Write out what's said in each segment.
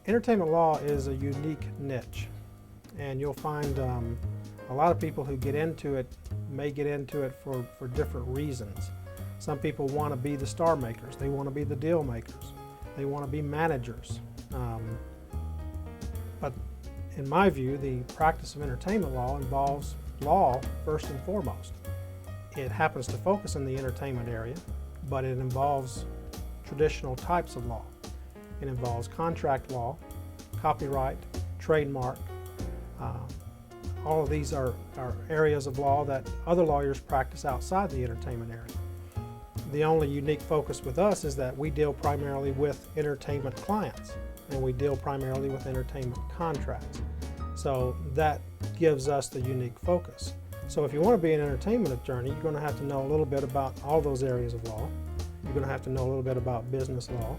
Entertainment law is a unique niche, and you'll find a lot of people who get into it may get into it for different reasons. Some people want to be the star makers, they want to be the deal makers, they want to be managers. But in my view, the practice of entertainment law involves law first and foremost. It happens to focus in the entertainment area, but it involves traditional types of law. It involves contract law, copyright, trademark. All of these are areas of law that other lawyers practice outside the entertainment area. The only unique focus with us is that we deal primarily with entertainment clients, and we deal primarily with entertainment contracts. So that gives us the unique focus. So if you want to be an entertainment attorney, you're going to have to know a little bit about all those areas of law. You're going to have to know a little bit about business law.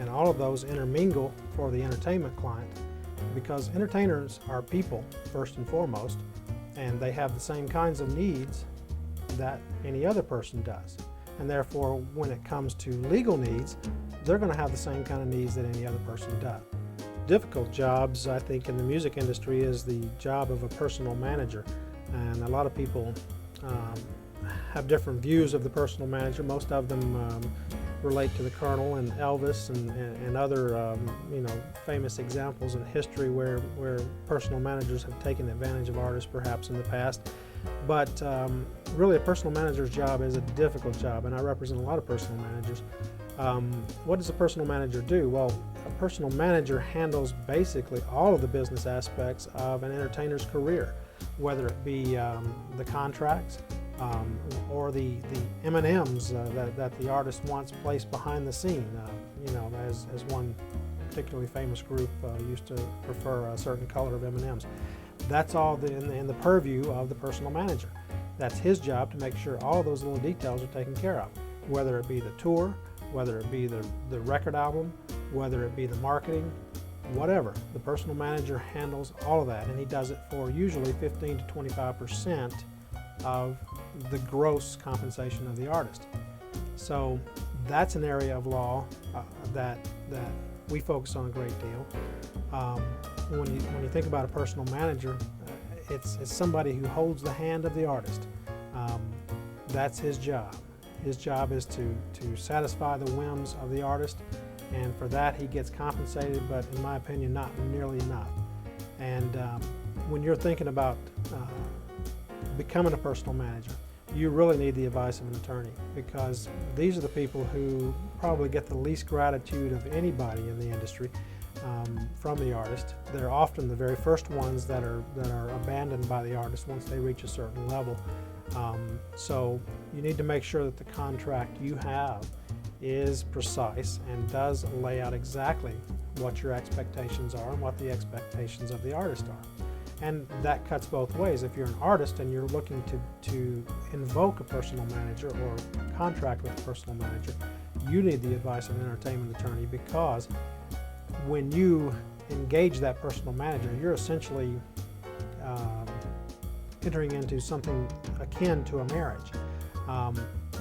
And all of those intermingle for the entertainment client, because entertainers are people first and foremost, and they have the same kinds of needs that any other person does. And therefore, when it comes to legal needs, they're going to have the same kind of needs that any other person does. Difficult jobs, I think, in the music industry is the job of a personal manager. And a lot of people have different views of the personal manager. Most of them relate to the Colonel and Elvis and other famous examples in history where personal managers have taken advantage of artists perhaps in the past. But really a personal manager's job is a difficult job, and I represent a lot of personal managers. What does a personal manager do? Well, a personal manager handles basically all of the business aspects of an entertainer's career, whether it be the contracts, or the M&Ms that the artist wants placed behind the scene. As one particularly famous group used to prefer a certain color of M&Ms. That's all in the purview of the personal manager. That's his job to make sure all of those little details are taken care of, whether it be the tour, whether it be the record album, whether it be the marketing, whatever. The personal manager handles all of that, and he does it for usually 15 to 25% of the gross compensation of the artist. So that's an area of law that we focus on a great deal. When you think about a personal manager, it's somebody who holds the hand of the artist. That's his job. His job is to satisfy the whims of the artist, and for that he gets compensated, but in my opinion not nearly enough. And when you're thinking about becoming a personal manager, you really need the advice of an attorney, because these are the people who probably get the least gratitude of anybody in the industry from the artist. They're often the very first ones that are abandoned by the artist once they reach a certain level. So you need to make sure that the contract you have is precise and does lay out exactly what your expectations are and what the expectations of the artist are. And that cuts both ways. If you're an artist and you're looking to invoke a personal manager or contract with a personal manager, you need the advice of an entertainment attorney, because when you engage that personal manager, you're essentially entering into something akin to a marriage.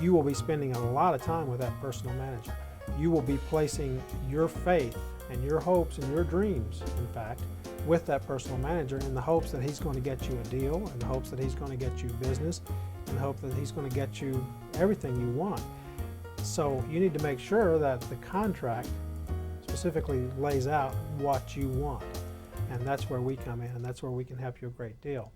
You will be spending a lot of time with that personal manager. You will be placing your faith and your hopes and your dreams, in fact, with that personal manager, in the hopes that he's going to get you a deal, in the hopes that he's going to get you business, in the hope that he's going to get you everything you want. So you need to make sure that the contract specifically lays out what you want. And that's where we come in, and that's where we can help you a great deal.